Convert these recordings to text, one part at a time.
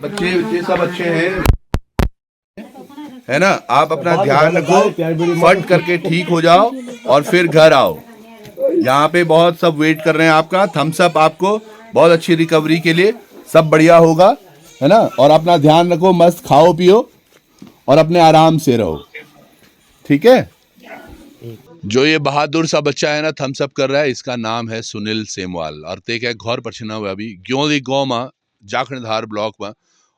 बच्चे बच्चे सब अच्छे हैं, है ना। आप अपना ध्यान रखो, फट करके ठीक हो जाओ और फिर घर आओ। यहाँ पे बहुत सब वेट कर रहे हैं आपका। थम्स अप आपको, बहुत अच्छी रिकवरी के लिए, सब बढ़िया होगा, है ना। और अपना ध्यान रखो, मस्त खाओ पियो और अपने आराम से रहो, ठीक है। जो ये बहादुर सा बच्चा है ना, थम्स अप कर रहा है, इसका नाम है सुनील सेमवाल। और ते क्या घर पर छिना हुआ अभी ग्योली गाँव में, जाखणधार ब्लॉक में,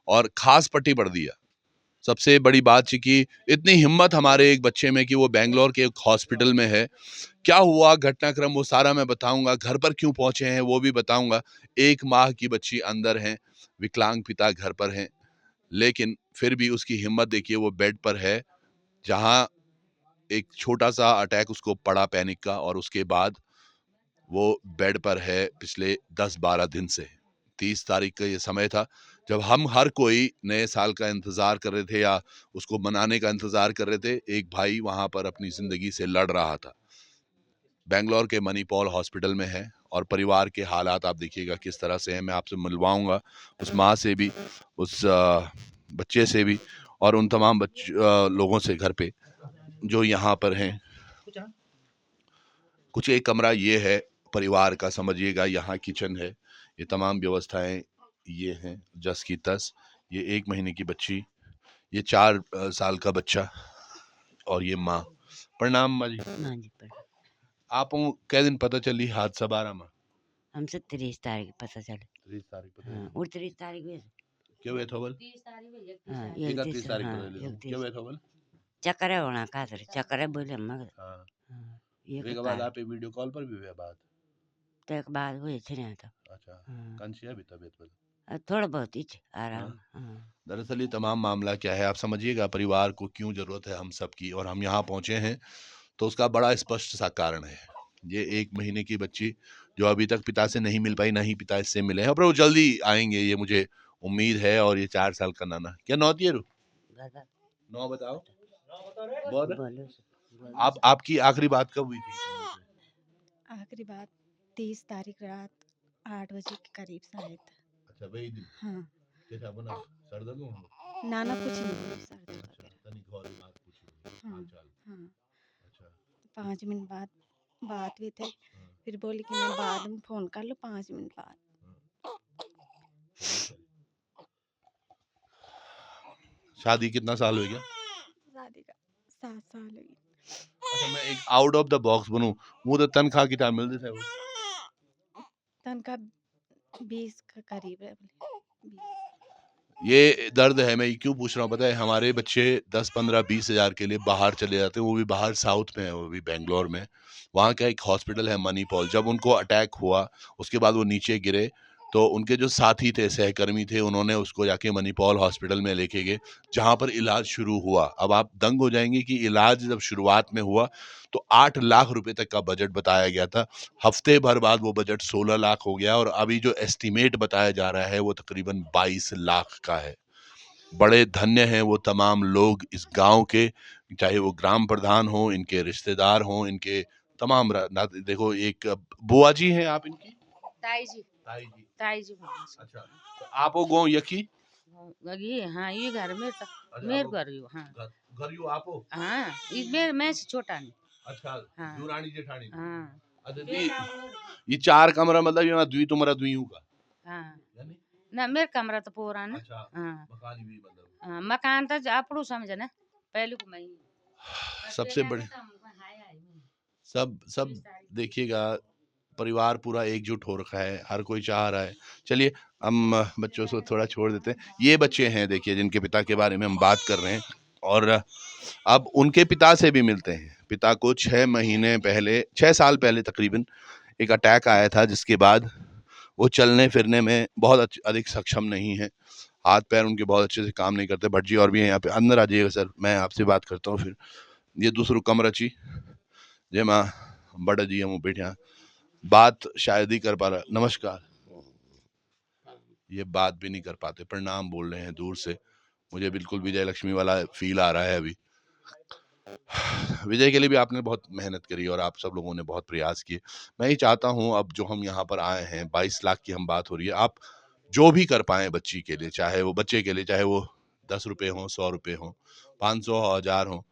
और खास पट्टी पड़ दिया। सबसे बड़ी बात थी कि इतनी हिम्मत हमारे एक बच्चे में कि वो बेंगलोर के एक हॉस्पिटल में है। क्या हुआ घटनाक्रम वो सारा मैं बताऊंगा, घर पर क्यों पहुंचे हैं वो भी बताऊंगा। 1 माह की बच्ची अंदर है, विकलांग पिता घर पर हैं, लेकिन फिर भी उसकी हिम्मत देखिए, वो बेड पर है, जहां एक छोटा सा अटैक उसको पड़ा पैनिक का, और उसके बाद वो बेड पर है पिछले 10-12 दिन से। 30 तारीख का ये समय था जब हम हर कोई नए साल का इंतजार कर रहे थे या उसको मनाने का इंतजार कर रहे थे। एक भाई वहां पर अपनी जिंदगी से लड़ रहा था, बेंगलोर के मणिपॉल हॉस्पिटल में है। और परिवार के हालात आप देखिएगा किस तरह से हैं। मैं आपसे मिलवाऊंगा उस माँ से भी, उस बच्चे से भी, और उन तमाम लोगों से घर पे जो यहाँ पर हैं। कुछ एक कमरा ये है परिवार का, समझिएगा। यहाँ किचन है, ये तमाम व्यवस्थाएं ये हैं, जस की तस। ये 1 महीने की बच्ची, ये 4 साल का बच्चा, और ये माँ। प्रणाम माँ जी। हाँ जी पर आप कै दिन पता चली हादसा बारा में? हमसे 30 तारीख पता चले। 30 तारीख पता हाँ चली। और 30 तारीख में क्यों हुए थोबल? हाँ 31 तारीख हाँ पता चली तुम, क्यों 31 हुए थोबल? चक्कर है होना का सर चक्कर है बोले मगर हाँ, हाँ ये वे का के बाद आप वीडियो कॉल पर भी हुए बात? तो एक बात हुई थी ना तो अच्छा, हाँ कंसिया भी तबीयत बदल? थोड़ा बहुत ही आराम। हाँ। हाँ दरअसल ये तमाम मामला क्या है आप समझिएगा, परिवार को क्यों जरूरत है हम सब की, और हम यहाँ पहुंचे हैं तो उसका बड़ा स्पष्ट सा कारण है। ये 1 महीने की बच्ची जो अभी तक पिता से नहीं मिल पाई, ना ही पिता इससे मिले हैं, पर वो जल्दी आएंगे ये मुझे उम्मीद है। और ये 4 साल का नाना, क्या नौती है रू? दादा 9 बताओ। बहुत। बोलो आप आपकी आखिरी बात कब हुई थी उनसे? आखिरी बात 30 तारीख रात 8 बजे के करीब शायद। अच्छा, वही दिन। हाँ कैसा बना? सर दर्द हुआ? नाना कुछ नहीं बोले सर दर्द अच्छा, वगैरह। तनी घोरी बात पूछी होगी, हाँ हाल चाल। हाँ अच्छा। 5 मिनट बाद बात भी थे। हाँ, फिर बोली कि मैं बाद में फ़ोन कर लो 5 मिनट बाद। हाँ। शादी कितना साल हो गया? शादी का 7 साल हुई। अच्छा, मैं एक आउट ऑफ द बॉक्स बनूं, वो तो तनख्वाह कितना मिलते थे वो? तनख्वाह 20 के करीब है। 20। ये दर्द है, मैं ये क्यों पूछ रहा हूँ पता है? हमारे बच्चे 10-15-20 हज़ार के लिए बाहर चले जाते हैं, वो भी बाहर साउथ में है, वो भी बेंगलोर में। वहाँ का एक हॉस्पिटल है मणिपॉल। जब उनको अटैक हुआ उसके बाद वो नीचे गिरे, तो उनके जो साथी थे, सहकर्मी थे, उन्होंने उसको जाके मणिपॉल हॉस्पिटल में लेके गए, जहाँ पर इलाज शुरू हुआ। अब आप दंग हो जाएंगे कि इलाज जब शुरुआत में हुआ तो 8 लाख रुपए तक का बजट बताया गया था। हफ्ते भर बाद वो बजट 16 लाख हो गया, और अभी जो एस्टिमेट बताया जा रहा है वो तकरीबन 22 लाख का है। बड़े धन्य हैं वो तमाम लोग इस गांव के, चाहे वो ग्राम प्रधान हो, इनके रिश्तेदार हों, इनके तमाम देखो, एक बुआ जी हैं आप इनकी? ताई जी ताई जी। ताई जी अच्छा, तो आप वो गांव यकी? ये हाँ ये घर में तो अच्छा, मेरे आप घर यू हाँ घर यू आप हो? हाँ ये मेरे मैं से छोटा नहीं। अच्छा, हाँ दूरानी जेठानी। हाँ अच्छा, ये 4 कमरा मतलब ये दुई तुम्हारा दुई का हाँ यानी? ना मेरे कमरा तो पूरा ना। अच्छा, हाँ मकान भी मतलब। हाँ मकान तो आपड़ू समझ ना पहले को मैं सबसे बड़े सब सब देखिएगा, परिवार पूरा एकजुट हो रखा है, हर कोई चाह रहा है। चलिए हम बच्चों से थोड़ा छोड़ देते हैं। ये बच्चे हैं देखिए जिनके पिता के बारे में हम बात कर रहे हैं, और अब उनके पिता से भी मिलते हैं। पिता को 6 महीने पहले, 6 साल पहले तकरीबन एक अटैक आया था, जिसके बाद वो चलने फिरने में बहुत अधिक सक्षम नहीं है। हाथ पैर उनके बहुत अच्छे से काम नहीं करते। भट्ट जी और भी हैं यहाँ पे, अंदर आ जाइएगा सर, मैं आपसे बात करता हूँ फिर। ये दूसरो कमरा ची जय माँ, बड़ा जी हम बैठे हैं, बात शायद ही कर पा रहा। नमस्कार। ये बात भी नहीं कर पाते, प्रणाम बोल रहे हैं दूर से। मुझे बिल्कुल विजय लक्ष्मी वाला फील आ रहा है अभी। विजय के लिए भी आपने बहुत मेहनत करी और आप सब लोगों ने बहुत प्रयास किए। मैं ही चाहता हूं, अब जो हम यहाँ पर आए हैं, 22 लाख की हम बात हो रही है, आप जो भी कर पाए बच्ची के लिए, चाहे वो बच्चे के लिए, चाहे वो 10 रुपए हों, 100 रुपए हों, 500 हो, 1000 हो,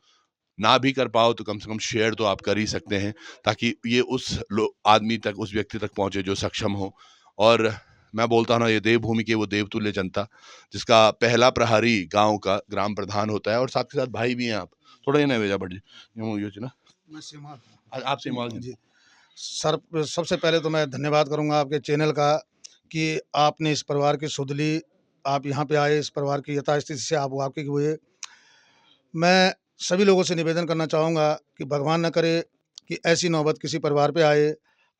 ना भी कर पाओ तो कम से कम शेयर तो आप कर ही सकते हैं, ताकि ये उस आदमी तक, उस व्यक्ति तक पहुंचे जो सक्षम हो। और मैं बोलता हूँ ना, ये देवभूमि के वो देवतुल्य जनता, जिसका पहला प्रहरी गांव का ग्राम प्रधान होता है, और साथ के साथ भाई भी हैं आप। थोड़ा ये नहीं भेजा भट जी, ना मैं सीमा आप से जी सर, सबसे पहले तो मैं धन्यवाद करूंगा आपके चैनल का कि आपने इस परिवार की सुध ली, आप यहाँ पे आए, इस परिवार की यथास्थिति से आप वाकिफ हुए। मैं सभी लोगों से निवेदन करना चाहूँगा कि भगवान न करे कि ऐसी नौबत किसी परिवार पे आए,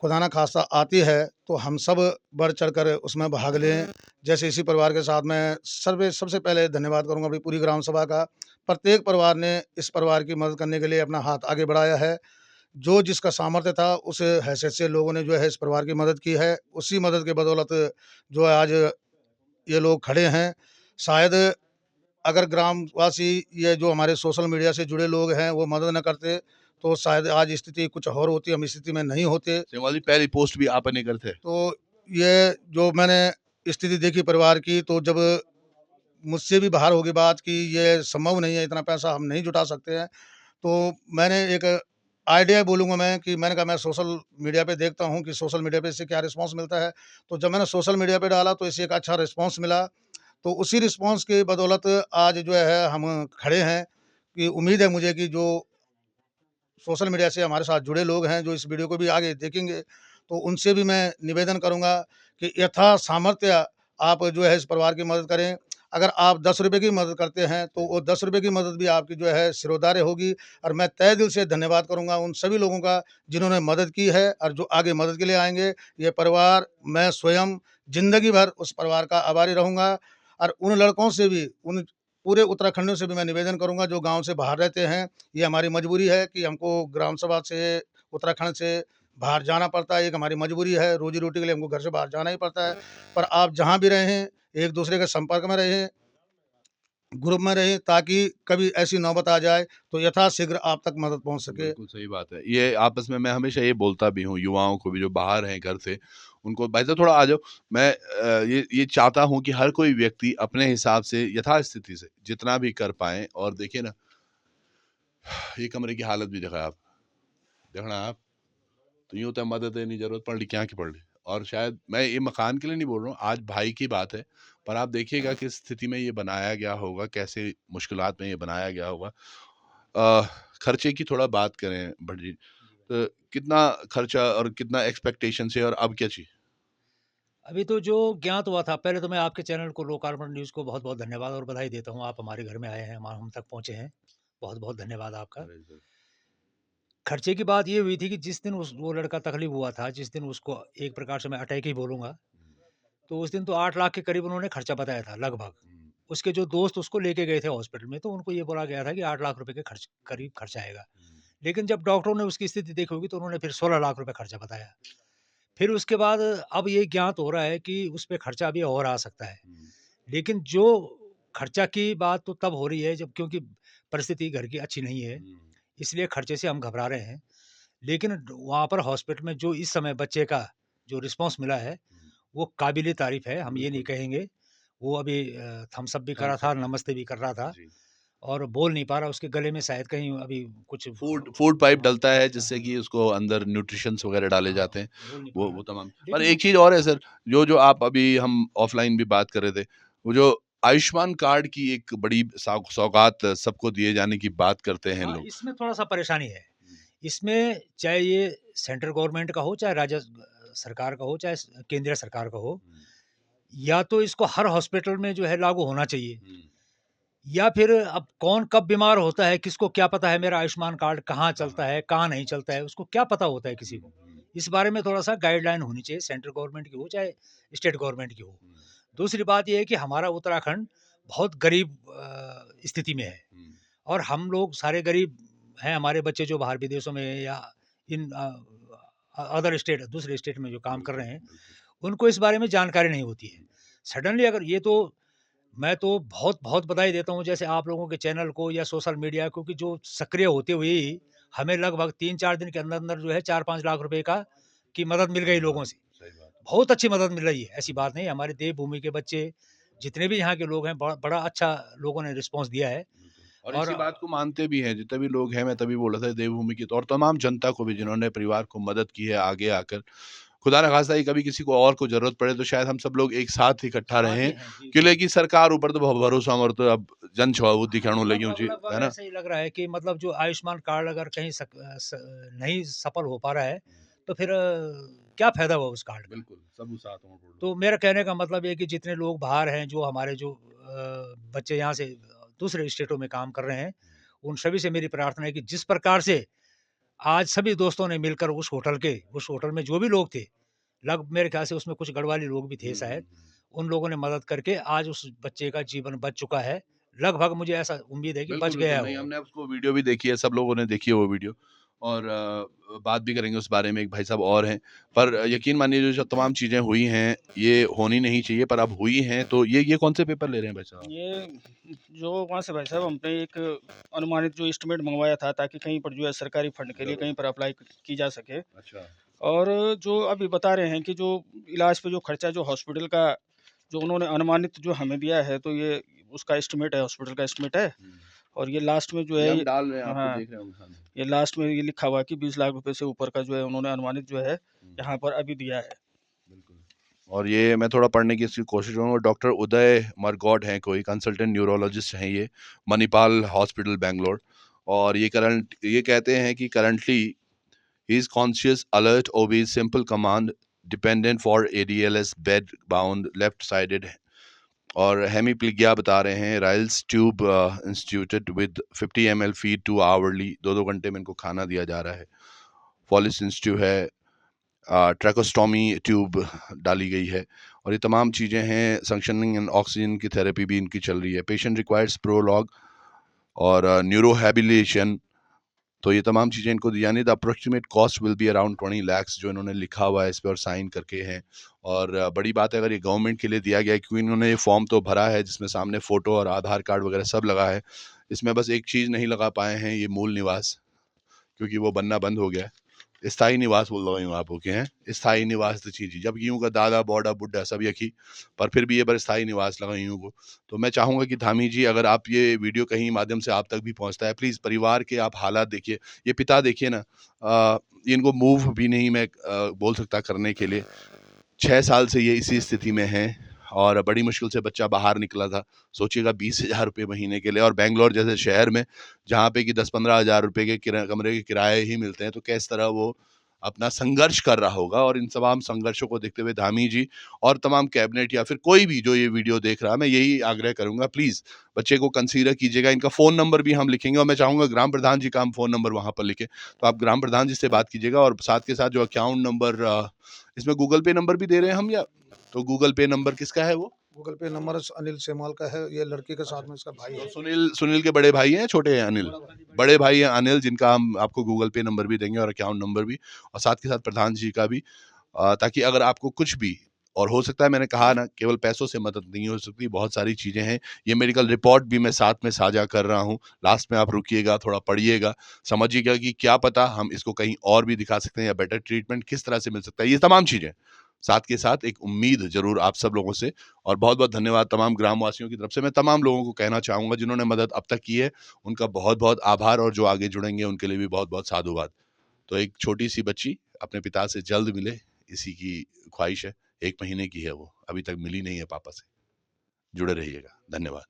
खुदा ना खास्ता आती है तो हम सब बढ़ चढ़कर उसमें भाग लें। जैसे इसी परिवार के साथ मैं सबसे पहले धन्यवाद करूँगा अपनी पूरी ग्राम सभा का। प्रत्येक परिवार ने इस परिवार की मदद करने के लिए अपना हाथ आगे बढ़ाया है। जो जिसका सामर्थ्य था उस हैसियत से लोगों ने जो है इस परिवार की मदद की है। उसी मदद के बदौलत जो है आज ये लोग खड़े हैं। शायद अगर ग्रामवासी, ये जो हमारे सोशल मीडिया से जुड़े लोग हैं, वो मदद न करते तो शायद आज स्थिति कुछ और होती, हम इस स्थिति में नहीं होते। सेवाल जी, पहली पोस्ट भी आपने करते। तो ये जो मैंने स्थिति देखी परिवार की, तो जब मुझसे भी बाहर होगी बात कि ये संभव नहीं है, इतना पैसा हम नहीं जुटा सकते हैं, तो मैंने एक आइडिया बोलूँगा मैं कि मैंने कहा मैं सोशल मीडिया पे देखता हूँ कि सोशल मीडिया पे इससे क्या रिस्पॉन्स मिलता है। तो जब मैंने सोशल मीडिया पे डाला तो इससे एक अच्छा रिस्पॉन्स मिला। तो उसी रिस्पॉन्स की बदौलत आज जो है हम खड़े हैं, कि उम्मीद है मुझे कि जो सोशल मीडिया से हमारे साथ जुड़े लोग हैं, जो इस वीडियो को भी आगे देखेंगे, तो उनसे भी मैं निवेदन करूँगा कि यथा सामर्थ्य आप जो है इस परिवार की मदद करें। अगर आप 10 रुपए की मदद करते हैं, तो वो 10 रुपए की मदद भी आपकी जो है सिरोधार्य होगी। और मैं तहे दिल से धन्यवाद करूँगा उन सभी लोगों का जिन्होंने मदद की है और जो आगे मदद के लिए आएँगे। ये परिवार, मैं स्वयं ज़िंदगी भर उस परिवार का आभारी रहूँगा। और उन लड़कों से भी, उन पूरे उत्तराखंडियों से भी मैं निवेदन करूँगा जो गाँव से बाहर रहते हैं। ये हमारी मजबूरी है कि हमको ग्राम सभा से, उत्तराखंड से बाहर जाना पड़ता है, एक हमारी मजबूरी है, रोज़ी-रोटी के लिए हमको घर से बाहर जाना ही पड़ता है। पर आप जहाँ भी रहें, एक-दूसरे के संपर्क में रहें, ग्रुप में रहें, ताकि कभी ऐसी नौबत आ जाए तो यथाशीघ्र आप तक मदद पहुँच सके। बिल्कुल सही बात है। ये आपस में मैं हमेशा ये बोलता भी हूँ युवाओं को भी, जो बाहर हैं घर से, उनको भाई साहब थोड़ा आ जाओ। मैं ये चाहता हूँ कि हर कोई व्यक्ति अपने हिसाब से, यथास्थिति से जितना भी कर पाएँ। और देखिए ना, ये कमरे की हालत भी देखना आप, तो यूँ होता है मदद देनी ज़रूरत पड़ ली, क्या की पड़ ली। और शायद मैं ये मकान के लिए नहीं बोल रहा हूँ, आज भाई की बात है, पर आप देखिएगा किस स्थिति में ये बनाया गया होगा, कैसे मुश्किलात में ये बनाया गया होगा। अ, खर्चे की थोड़ा बात करें भट्ट जी, तो कितना खर्चा और कितना एक्सपेक्टेशन से, और अब क्या चाहिए? अभी तो जो ज्ञात हुआ था, पहले तो मैं आपके चैनल को, लोकार्पण न्यूज़ को बहुत-बहुत धन्यवाद और बधाई देता हूँ। आप हमारे घर में आए हैं, हम तक पहुँचे हैं। बहुत-बहुत धन्यवाद आपका। खर्चे की बात ये हुई थी कि जिस दिन वो लड़का तकलीफ़ हुआ था, जिस दिन उसको एक प्रकार से मैं अटैक ही बोलूँगा, तो उस दिन तो 8 लाख के करीब उन्होंने खर्चा बताया था लगभग। उसके जो दोस्त उसको लेके गए थे हॉस्पिटल में, तो उनको ये बोला गया था कि 8 लाख रुपए के करीब खर्चा आएगा। लेकिन जब डॉक्टरों ने उसकी स्थिति देखी होगी, तो उन्होंने फिर 16 लाख रुपए खर्चा बताया। फिर उसके बाद अब ये ज्ञात हो रहा है कि उस पे खर्चा अभी और आ सकता है। लेकिन जो खर्चा की बात तो तब हो रही है जब, क्योंकि परिस्थिति घर की अच्छी नहीं है, इसलिए खर्चे से हम घबरा रहे हैं। लेकिन वहाँ पर हॉस्पिटल में जो इस समय बच्चे का जो रिस्पॉन्स मिला है, वो काबिल तारीफ़ है, हम ये नहीं कहेंगे। वो अभी थम्स अप भी कर रहा था, नमस्ते भी कर रहा था और बोल नहीं पा रहा, उसके गले में शायद कहीं अभी कुछ फूड पाइप डलता है, जिससे कि उसको अंदर न्यूट्रिशंस वगैरह डाले जाते हैं, बोल नहीं पा वो रहा। तमाम। पर लेकिन एक चीज़ और है सर, जो आप अभी, हम ऑफलाइन भी बात कर रहे थे, वो जो आयुष्मान कार्ड की एक बड़ी सौगात सबको दिए जाने की बात करते हैं हाँ, लोग। इसमें थोड़ा-सा परेशानी है। इसमें चाहे ये सेंट्रल गवर्नमेंट का हो, चाहे राज्य सरकार का हो, चाहे केंद्रीय सरकार का हो, या तो इसको हर हॉस्पिटल में जो है लागू होना चाहिए, या फिर अब कौन कब बीमार होता है, किसको क्या पता है मेरा आयुष्मान कार्ड कहाँ चलता है, कहाँ नहीं चलता है, उसको क्या पता होता है किसी को? इस बारे में थोड़ा-सा गाइडलाइन होनी चाहिए, सेंट्रल गवर्नमेंट की हो, चाहे स्टेट गवर्नमेंट की हो। दूसरी बात ये है कि हमारा उत्तराखंड बहुत गरीब स्थिति में है और हम लोग सारे गरीब हैं। हमारे बच्चे जो बाहर विदेशों में या इन अदर स्टेट, दूसरे स्टेट में जो काम कर रहे हैं, उनको इस बारे में जानकारी नहीं होती है। सडनली अगर ये, तो मैं तो बहुत-बहुत बधाई देता हूँ जैसे आप लोगों के चैनल को या सोशल मीडिया को, कि जो सक्रिय होते हुए ही हमें लगभग 3-4 दिन के अंदर-अंदर जो है 4-5 लाख रुपए की मदद मिल गई लोगों से। बहुत अच्छी मदद मिल रही है, ऐसी बात नहीं है। हमारे देवभूमि के बच्चे, जितने भी यहाँ के लोग हैं, बड़ा अच्छा लोगों ने रिस्पॉन्स दिया है। और और इसी बात को मानते भी हैं जितने भी लोग हैं। मैं तभी बोल रहा था देवभूमि की, तो और तमाम जनता को भी जिन्होंने परिवार को मदद की है आगे आकर। खुदा न खास्ता कभी किसी को और को जरूरत पड़े तो शायद हम सब लोग एक साथ इकट्ठा रहें, क्योंकि कि सरकार ऊपर तो भरोसा मर तो अब जन छुआऊ दिखाणु लगी ऊंची है ना। ऐसा ही लग रहा है कि मतलब जो आयुष्मान कार्ड अगर कहीं नहीं सफल हो पा रहा है, तो फिर क्या फायदा हुआ उस कार्ड का। बिल्कुल सब साथ हो। तो मेरा कहने का मतलब ये है कि जितने लोग बाहर हैं, जो हमारे जो बच्चे यहाँ से दूसरे स्टेटों में काम कर रहे हैं, उन सभी से मेरी प्रार्थना है कि जिस प्रकार से आज सभी दोस्तों ने मिलकर उस होटल में जो भी लोग थे, मेरे ख्याल से उसमें कुछ गढ़वाली लोग भी थे शायद, उन लोगों ने मदद करके आज उस बच्चे का जीवन बच चुका है। लगभग मुझे ऐसा उम्मीद है कि बच गया है नहीं, वो। हमने उसको वीडियो भी देखी है, सब लोगों ने देखी है वो वीडियो, और बात भी करेंगे उस बारे में। एक भाई साहब और हैं, पर यकीन मानिए जो तमाम चीज़ें हुई हैं ये होनी नहीं चाहिए, पर अब हुई हैं। तो ये कौन से पेपर ले रहे हैं भाई साहब? ये जो वहाँ से भाई साहब हमने एक अनुमानित जो एस्टिमेट मंगवाया था, ताकि कहीं पर जो है सरकारी फंड के लिए कहीं पर अप्लाई की जा सके। अच्छा। और जो अभी बता रहे हैं कि जो इलाज पे जो खर्चा जो हॉस्पिटल का जो उन्होंने अनुमानित जो हमें दिया है, तो ये उसका एस्टिमेट है, हॉस्पिटल का एस्टिमेट है। और ये लास्ट में जो है हम डाल रहे हैं, आपको हाँ, देख रहे होंगे सामने। ये लास्ट में ये लिखा हुआ है कि 20 लाख रुपए से ऊपर का जो है उन्होंने अनुमानित जो है यहाँ पर अभी दिया है। और ये मैं थोड़ा पढ़ने की इसकी कोशिश करूँगा। डॉक्टर उदय मरगॉड हैं, कोई कंसल्टेंट न्यूरोलॉजिस्ट हैं ये, मणिपाल हॉस्पिटल बेंगलोर। और ये कहते हैं कि currently he is conscious, alert, obese, simple command, dependent for ADLS, bed bound, left sided. और हेमीप्लिगिया बता रहे हैं, Ryle's tube instituted with 50 ml feed 2 hourly, 2 घंटे में इनको खाना दिया जा रहा है। फॉलिस इंस्टीट्यूट है, ट्रैकोस्टोमी ट्यूब डाली गई है, और ये तमाम चीज़ें हैं। संक्शनिंग एंड ऑक्सीजन की थेरेपी भी इनकी चल रही है। पेशेंट रिक्वायर्स प्रोलॉग और न्यूरोहेबिलिटेशन, तो ये तमाम चीज़ें इनको दी जानी। The approximate cost will be around 20 lakhs, जो इन्होंने लिखा हुआ है इस पर और साइन करके हैं। और बड़ी बात है अगर ये गवर्नमेंट के लिए दिया गया है, क्योंकि इन्होंने ये फॉर्म तो भरा है जिसमें सामने फ़ोटो और आधार कार्ड वगैरह सब लगा है। इसमें बस एक चीज़ नहीं लगा पाए हैं, ये मूल निवास, क्योंकि वो बनना बंद हो गया है। स्थायी निवास बोल रहा हूँ आप के हैं, स्थायी निवास तो चीज़, जब यूँ का दादा बौड़ा बुढ़ा सब यकी, पर फिर भी ये पर स्थायी निवास लगा यूँ को। तो मैं चाहूँगा कि धामी जी, अगर आप ये वीडियो कहीं माध्यम से आप तक भी पहुँचता है, प्लीज़ परिवार के आप हालात देखिए। ये पिता देखिए ना, इनको मूव भी नहीं मैं बोल सकता करने के लिए। 6 साल से ये इसी स्थिति में हैं, और बड़ी मुश्किल से बच्चा बाहर निकला था। सोचिएगा 20,000 रुपये महीने के लिए, और बेंगलोर जैसे शहर में जहाँ पे कि 10-15 हज़ार रुपये के कमरे के किराए ही मिलते हैं, तो किस तरह वो अपना संघर्ष कर रहा होगा। और इन तमाम संघर्षों को देखते हुए धामी जी और तमाम कैबिनेट या फिर कोई भी जो ये वीडियो देख रहा है, मैं यही आग्रह करूंगा, प्लीज़ बच्चे को कंसीडर कीजिएगा। इनका फ़ोन नंबर भी हम लिखेंगे, और मैं चाहूँगा ग्राम प्रधान जी का हम फ़ोन नंबर वहाँ पर लिखें, तो आप ग्राम प्रधान जी से बात कीजिएगा। और साथ के साथ जो अकाउंट नंबर, इसमें गूगल पे नंबर भी दे रहे हैं हम, या तो गूगल पे नंबर किसका है? वो गूगल पे नंबर अनिल सेमाल का है, ये लड़के के साथ में इसका भाई है। सुनील के बड़े भाई हैं, छोटे हैं अनिल? बड़े भाई हैं अनिल, जिनका हम आपको गूगल पे नंबर भी देंगे और अकाउंट नंबर भी, और साथ के साथ प्रधान जी का भी, ताकि अगर आपको कुछ भी, और हो सकता है, मैंने कहा ना, केवल पैसों से मदद नहीं हो सकती, बहुत सारी चीज़ें हैं। ये मेडिकल रिपोर्ट भी मैं साथ में साझा कर रहा हूँ, लास्ट में आप रुकिएगा, थोड़ा पढ़िएगा, समझिएगा कि क्या पता हम इसको कहीं और भी दिखा सकते हैं, या बेटर ट्रीटमेंट किस तरह से मिल सकता है। ये तमाम चीज़ें साथ के साथ एक उम्मीद जरूर आप सब लोगों से। और बहुत बहुत धन्यवाद तमाम ग्रामवासियों की तरफ से। मैं तमाम लोगों को कहना चाहूँगा जिन्होंने मदद अब तक की है, उनका बहुत बहुत आभार, और जो आगे जुड़ेंगे उनके लिए भी बहुत बहुत साधुवाद। तो एक छोटी सी बच्ची अपने पिता से जल्द मिले, इसी की ख्वाहिश है। 1 महीने की है वो, अभी तक मिली नहीं है पापा से। जुड़े रहिएगा, धन्यवाद।